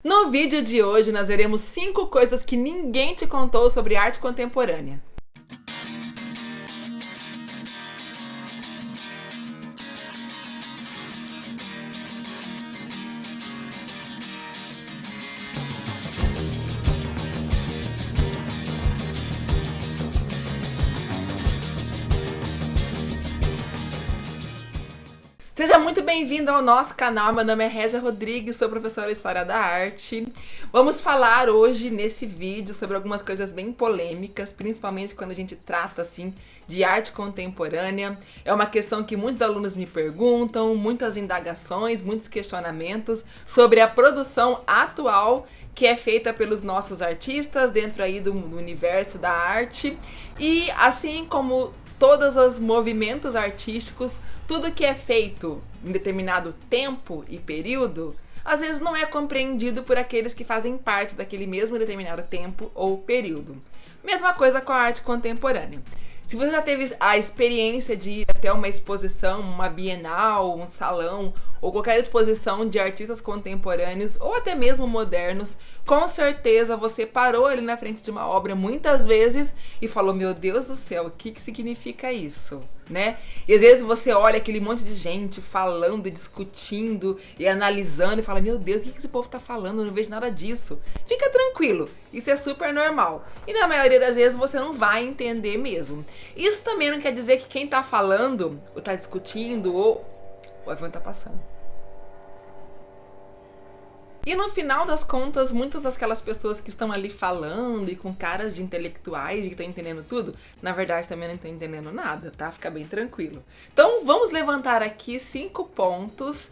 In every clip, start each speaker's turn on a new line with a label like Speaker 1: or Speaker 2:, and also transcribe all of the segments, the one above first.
Speaker 1: No vídeo de hoje nós veremos 5 coisas que ninguém te contou sobre arte contemporânea. Seja muito bem-vindo ao nosso canal, meu nome é Régia Rodrigues, sou professora de História da Arte. Vamos falar hoje nesse vídeo sobre algumas coisas bem polêmicas, principalmente quando a gente trata assim de arte contemporânea. É uma questão que muitos alunos me perguntam, muitas indagações, muitos questionamentos sobre a produção atual que é feita pelos nossos artistas dentro aí do universo da arte. E assim como todos os movimentos artísticos, tudo que é feito em determinado tempo e período, às vezes não é compreendido por aqueles que fazem parte daquele mesmo determinado tempo ou período. Mesma coisa com a arte contemporânea. Se você já teve a experiência de ir até uma exposição, uma bienal, um salão, ou qualquer exposição de artistas contemporâneos, ou até mesmo modernos, com certeza você parou ali na frente de uma obra muitas vezes e falou, meu Deus do céu, o que significa isso? Né? E às vezes você olha aquele monte de gente falando, discutindo e analisando e fala, meu Deus, o que esse povo tá falando? Eu não vejo nada disso. Fica tranquilo, isso é super normal. E na maioria das vezes você não vai entender mesmo. Isso também não quer dizer que quem tá falando, ou tá discutindo, ou o avião tá passando. E no final das contas, muitas daquelas pessoas que estão ali falando e com caras de intelectuais e que estão entendendo tudo, na verdade também não estão entendendo nada, tá? Fica bem tranquilo. Então vamos levantar aqui 5 pontos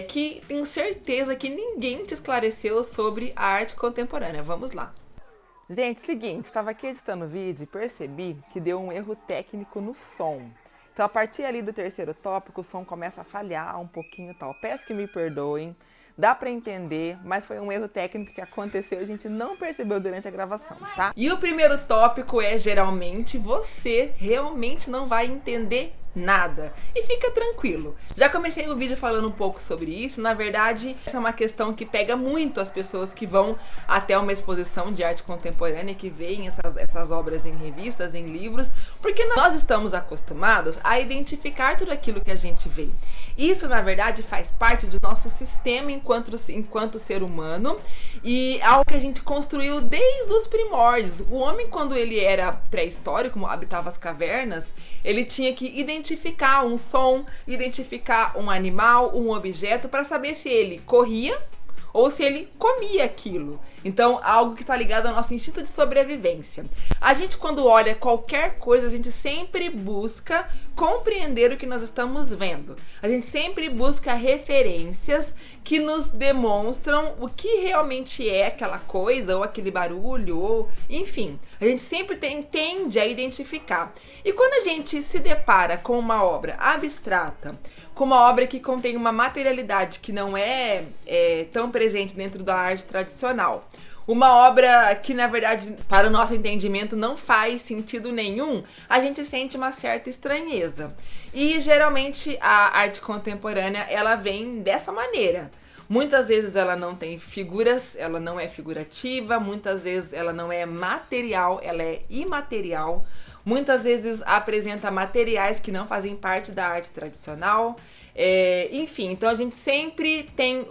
Speaker 1: que tenho certeza que ninguém te esclareceu sobre a arte contemporânea. Vamos lá. Gente, seguinte, estava aqui editando o vídeo e percebi que deu um erro técnico no som. Então a partir ali do terceiro tópico, o som começa a falhar um pouquinho e tal. Peço que me perdoem. Dá pra entender, mas foi um erro técnico que aconteceu, a gente não percebeu durante a gravação, tá? E o primeiro tópico é, geralmente, você realmente não vai entender nada. E fica tranquilo. Já comecei o vídeo falando um pouco sobre isso. Na verdade, essa é uma questão que pega muito as pessoas que vão até uma exposição de arte contemporânea, que veem essas obras em revistas, em livros, porque nós estamos acostumados a identificar tudo aquilo que a gente vê. Isso, na verdade, faz parte do nosso sistema enquanto ser humano e é algo que a gente construiu desde os primórdios. O homem, quando ele era pré-histórico, habitava as cavernas, ele tinha que identificar um som, identificar um animal, um objeto, para saber se ele corria ou se ele comia aquilo. Então, algo que está ligado ao nosso instinto de sobrevivência. A gente, quando olha qualquer coisa, a gente sempre busca compreender o que nós estamos vendo. A gente sempre busca referências que nos demonstram o que realmente é aquela coisa, ou aquele barulho, ou enfim. A gente sempre tende a identificar. E quando a gente se depara com uma obra abstrata, com uma obra que contém uma materialidade que não é tão presente dentro da arte tradicional, uma obra que, na verdade, para o nosso entendimento não faz sentido nenhum, a gente sente uma certa estranheza. E, geralmente, a arte contemporânea, ela vem dessa maneira. Muitas vezes ela não tem figuras, ela não é figurativa, muitas vezes ela não é material, ela é imaterial. Muitas vezes apresenta materiais que não fazem parte da arte tradicional. Enfim, então a gente sempre tem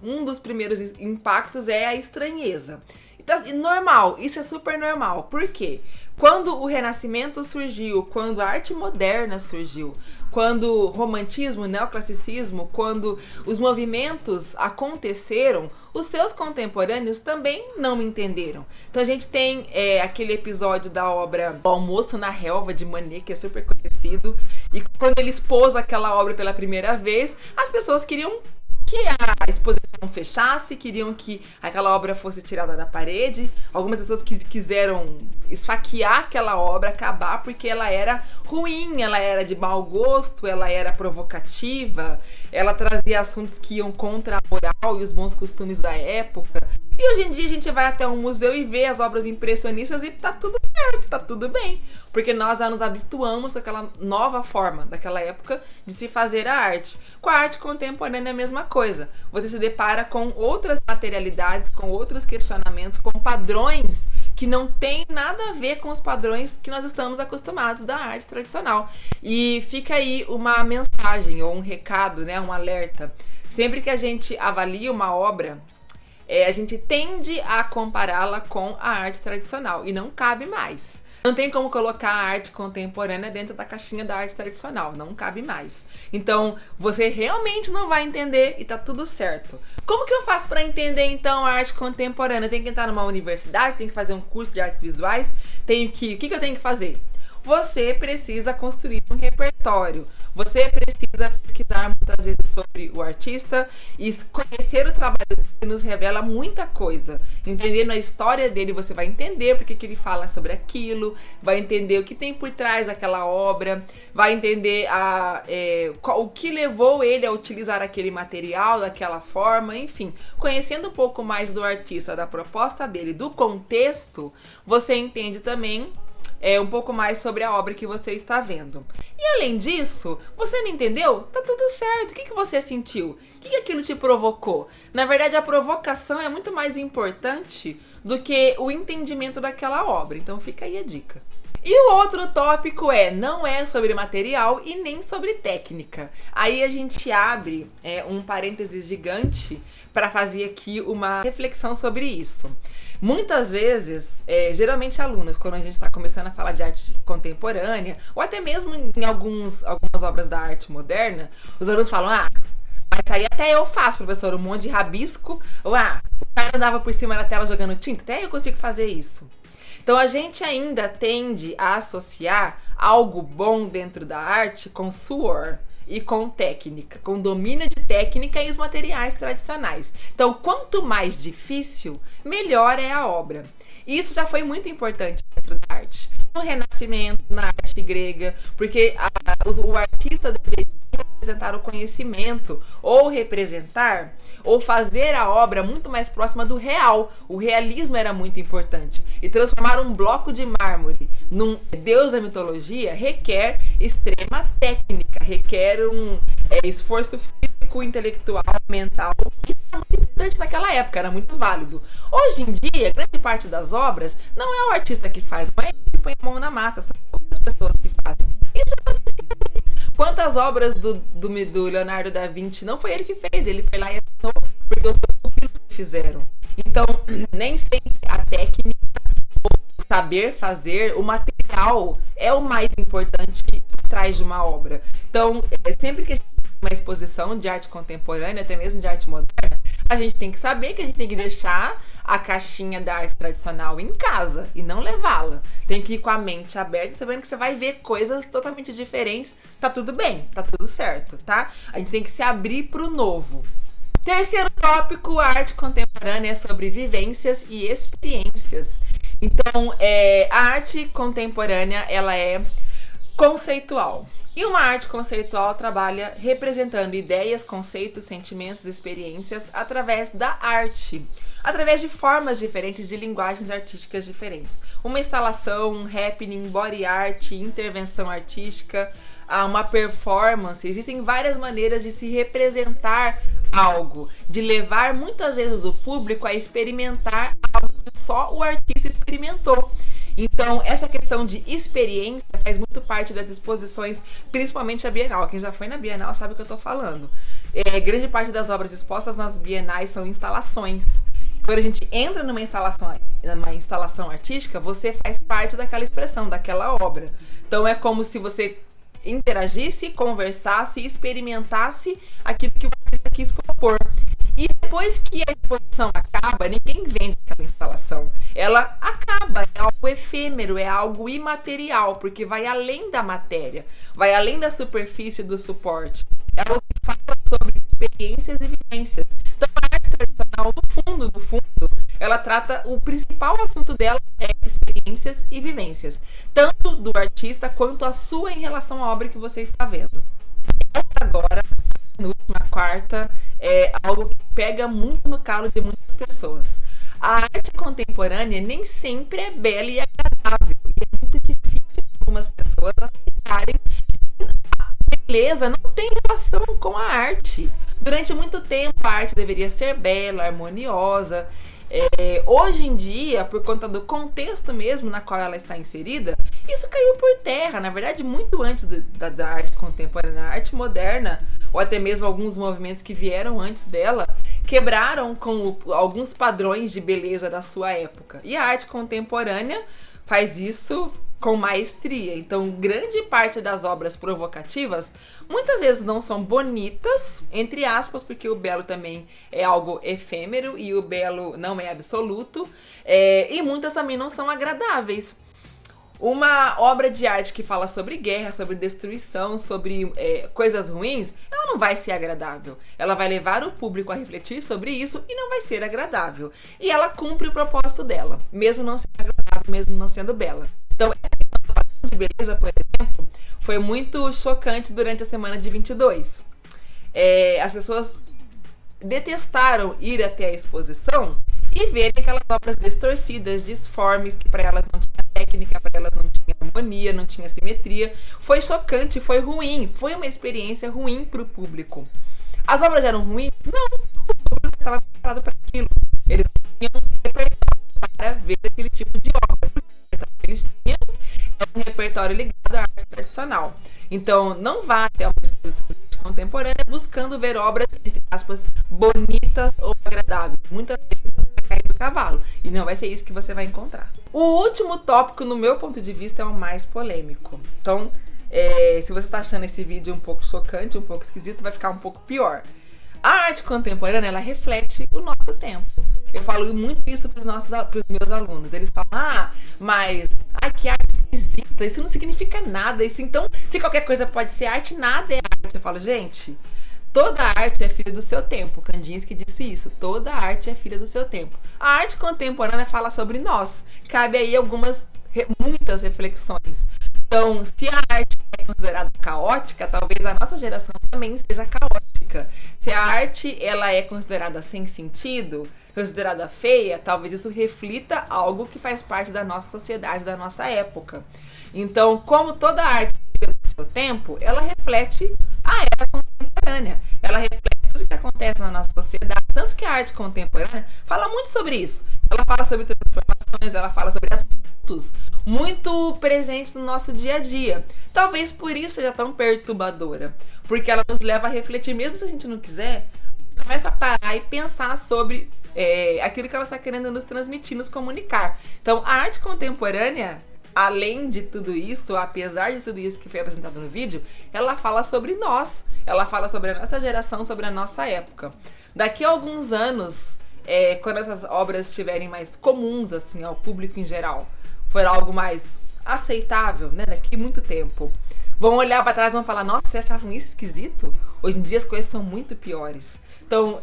Speaker 1: um dos primeiros impactos é a estranheza. Então, normal, isso é super normal. Por quê? Quando o Renascimento surgiu, quando a arte moderna surgiu, quando o romantismo, o neoclassicismo, quando os movimentos aconteceram, os seus contemporâneos também não entenderam. Então a gente tem aquele episódio da obra O Almoço na Relva, de Manet, que é super conhecido, e quando ele expôs aquela obra pela primeira vez, as pessoas queriam que a exposição fechasse, queriam que aquela obra fosse tirada da parede. Algumas pessoas quiseram esfaquear aquela obra, acabar, porque ela era ruim, ela era de mau gosto, ela era provocativa, ela trazia assuntos que iam contra a moral e os bons costumes da época. E hoje em dia a gente vai até um museu e vê as obras impressionistas e tá tudo certo, tá tudo bem. Porque nós já nos habituamos com aquela nova forma daquela época de se fazer a arte. Com a arte contemporânea é a mesma coisa. Você se depara com outras materialidades, com outros questionamentos, com padrões que não tem nada a ver com os padrões que nós estamos acostumados da arte tradicional. E fica aí uma mensagem ou um recado, né, um alerta. Sempre que a gente avalia uma obra, a gente tende a compará-la com a arte tradicional e não cabe mais. Não tem como colocar a arte contemporânea dentro da caixinha da arte tradicional, não cabe mais. Então, você realmente não vai entender e tá tudo certo. Como que eu faço para entender então a arte contemporânea? Tem que entrar numa universidade, tem que fazer um curso de artes visuais, o que eu tenho que fazer? Você precisa construir um repertório. Você precisa pesquisar muitas vezes sobre o artista e conhecer o trabalho dele nos revela muita coisa. Entendendo a história dele, você vai entender porque que ele fala sobre aquilo, vai entender o que tem por trás daquela obra, vai entender o que levou ele a utilizar aquele material daquela forma, enfim. Conhecendo um pouco mais do artista, da proposta dele, do contexto, você entende também um pouco mais sobre a obra que você está vendo. E além disso, você não entendeu? Tá tudo certo. O que você sentiu? O que aquilo te provocou? Na verdade, a provocação é muito mais importante do que o entendimento daquela obra. Então fica aí a dica. E o outro tópico não é sobre material e nem sobre técnica. Aí a gente abre um parênteses gigante para fazer aqui uma reflexão sobre isso. Muitas vezes, geralmente alunos, quando a gente está começando a falar de arte contemporânea, ou até mesmo em algumas obras da arte moderna, os alunos falam, mas isso aí até eu faço, professor, um monte de rabisco, ou o cara andava por cima da tela jogando tinta, até eu consigo fazer isso. Então a gente ainda tende a associar algo bom dentro da arte com suor e com técnica, com domínio de técnica e os materiais tradicionais. Então, quanto mais difícil, melhor é a obra. E isso já foi muito importante dentro da arte. No Renascimento, na arte grega, porque o artista deveria representar o conhecimento, ou representar, ou fazer a obra muito mais próxima do real. O realismo era muito importante. E transformar um bloco de mármore num deus da mitologia requer extrema técnica, requer um esforço físico, intelectual, mental, que era muito importante naquela época, era muito válido. Hoje em dia, grande parte das obras não é o artista que faz, não é ele que põe a mão na massa, são outras pessoas que fazem. Isso já acontecia antes. Quantas obras do Leonardo da Vinci não foi ele que fez, ele foi lá e assinou, porque os seus pupilos fizeram. Então, nem sempre a técnica, o saber fazer, o material é o mais importante por trás de uma obra. Então, sempre que a gente tem uma exposição de arte contemporânea, até mesmo de arte moderna, a gente tem que saber que a gente tem que deixar a caixinha da arte tradicional em casa e não levá-la. Tem que ir com a mente aberta, sabendo que você vai ver coisas totalmente diferentes. Tá tudo bem, tá tudo certo, tá? A gente tem que se abrir pro novo. Terceiro tópico, a arte contemporânea é sobre vivências e experiências. Então, a arte contemporânea, ela é conceitual. E uma arte conceitual trabalha representando ideias, conceitos, sentimentos, experiências através da arte. Através de formas diferentes, de linguagens artísticas diferentes. Uma instalação, um happening, body art, intervenção artística, uma performance. Existem várias maneiras de se representar algo, de levar muitas vezes o público a experimentar algo que só o artista experimentou. Então, essa questão de experiência faz muito parte das exposições, principalmente a Bienal. Quem já foi na Bienal sabe o que eu estou falando. Grande parte das obras expostas nas bienais são instalações. Quando a gente entra numa instalação artística, você faz parte daquela expressão, daquela obra. Então, é como se você interagisse, conversasse, experimentasse aquilo que o artista quis propor. E depois que a exposição acaba, ninguém vende aquela instalação. Ela acaba, é algo efêmero, é algo imaterial, porque vai além da matéria, vai além da superfície do suporte. É algo que fala sobre experiências e vivências. Então, a arte tradicional, do fundo, ela trata, o principal assunto dela é experiências e vivências, tanto do artista quanto a sua em relação à obra que você está vendo. Essa agora, na última quarta, é algo que pega muito no calo de muitas pessoas. A arte contemporânea nem sempre é bela e agradável. E é muito difícil para algumas pessoas aceitarem que a beleza não tem relação com a arte. Durante muito tempo, a arte deveria ser bela, harmoniosa. Hoje em dia, por conta do contexto mesmo na qual ela está inserida, isso caiu por terra. Na verdade, muito antes da arte contemporânea, a arte moderna, ou até mesmo alguns movimentos que vieram antes dela, quebraram com alguns padrões de beleza da sua época. E a arte contemporânea faz isso com maestria. Então, grande parte das obras provocativas muitas vezes não são bonitas, entre aspas, porque o belo também é algo efêmero e o belo não é absoluto, e muitas também não são agradáveis. Uma obra de arte que fala sobre guerra, sobre destruição, sobre coisas ruins, ela não vai ser agradável. Ela vai levar o público a refletir sobre isso e não vai ser agradável. E ela cumpre o propósito dela, mesmo não sendo agradável, mesmo não sendo bela. Então, essa questão de beleza, por exemplo, foi muito chocante durante a semana de 22. As pessoas detestaram ir até a exposição e verem aquelas obras distorcidas, disformes, que para elas não tinha técnica, para elas não tinha harmonia, não tinha simetria. Foi chocante, foi ruim, foi uma experiência ruim para o público. As obras eram ruins? Não, o público estava preparado para aquilo. Eles tinham um repertório para ver aquele tipo de obra, porque eles tinham um repertório ligado à arte tradicional. Então, não vá até uma exposição de arte contemporânea buscando ver obras, entre aspas, bonitas ou agradáveis. Muitas vezes você vai cair do cavalo e não vai ser isso que você vai encontrar. O último tópico, no meu ponto de vista, é o mais polêmico. Então, se você está achando esse vídeo um pouco chocante, um pouco esquisito, vai ficar um pouco pior. A arte contemporânea, ela reflete o nosso tempo. Eu falo muito isso para os meus alunos. Eles falam, mas que arte esquisita, isso não significa nada. Isso, então, se qualquer coisa pode ser arte, nada é arte. Eu falo, gente, toda arte é filha do seu tempo. Kandinsky disse isso. Toda arte é filha do seu tempo. A arte contemporânea fala sobre nós. Cabe aí muitas reflexões. Então, se a arte é considerada caótica, talvez a nossa geração também seja caótica. Se a arte ela é considerada sem sentido, considerada feia, talvez isso reflita algo que faz parte da nossa sociedade, da nossa época. Então, como toda arte do seu tempo, ela reflete a era contemporânea. Ela reflete tudo que acontece na nossa sociedade. Tanto que a arte contemporânea fala muito sobre isso. Ela fala sobre transformações, ela fala sobre assuntos muito presentes no nosso dia a dia. Talvez por isso seja tão perturbadora, porque ela nos leva a refletir, mesmo se a gente não quiser, começa a parar e pensar sobre aquilo que ela está querendo nos transmitir, nos comunicar. Então, a arte contemporânea, além de tudo isso, apesar de tudo isso que foi apresentado no vídeo, ela fala sobre nós, ela fala sobre a nossa geração, sobre a nossa época. Daqui a alguns anos, quando essas obras estiverem mais comuns assim ao público em geral, for algo mais aceitável, né? Daqui a muito tempo, vão olhar para trás e vão falar, nossa, vocês achavam isso esquisito? Hoje em dia as coisas são muito piores. Então,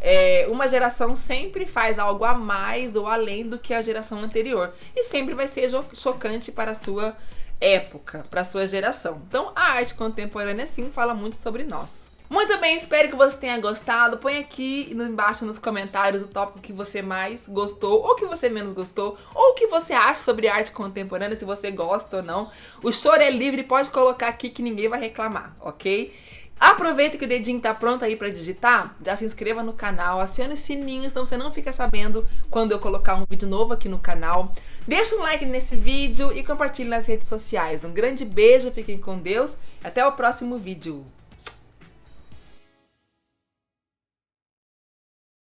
Speaker 1: uma geração sempre faz algo a mais ou além do que a geração anterior. E sempre vai ser chocante para a sua época, para a sua geração. Então, a arte contemporânea, sim, fala muito sobre nós. Muito bem, espero que você tenha gostado. Põe aqui embaixo nos comentários o tópico que você mais gostou, ou que você menos gostou, ou o que você acha sobre arte contemporânea, se você gosta ou não. O choro é livre, pode colocar aqui que ninguém vai reclamar, ok? Aproveita que o dedinho tá pronto aí pra digitar, já se inscreva no canal, acione o sininho, senão você não fica sabendo quando eu colocar um vídeo novo aqui no canal. Deixa um like nesse vídeo e compartilhe nas redes sociais. Um grande beijo, fiquem com Deus, até o próximo vídeo.